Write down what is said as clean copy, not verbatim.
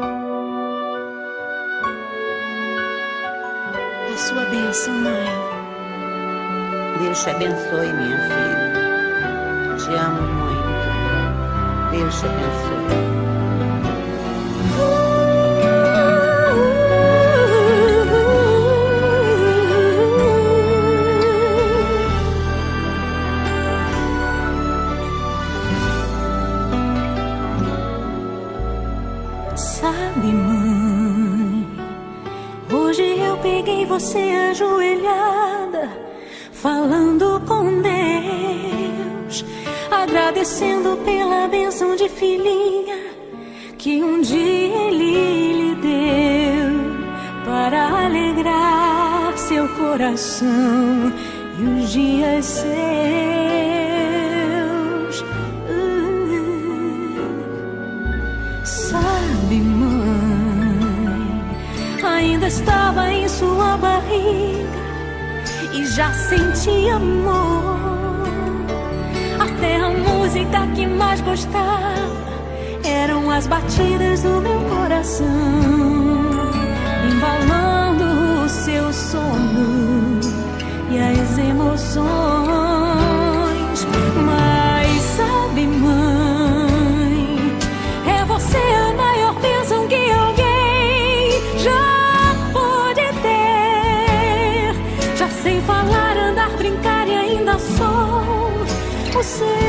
A sua bênção, mãe. Deus te abençoe, minha filha. Te amo muito. Deus te abençoe. Sabe, mãe, hoje eu peguei você ajoelhada, falando com Deus, agradecendo pela bênção de filhinha que um dia Ele lhe deu, para alegrar seu coração e os dias seus. Sabe, mãe, ainda estava em sua barriga e já sentia amor. Até a música que mais gostava eram as batidas do meu coração, embalando o seu sono e as emoções. Mas sabe, mãe, é você a maior bênção que alguém já pôde ter. Já sei falar, andar, brincar e ainda sou o seu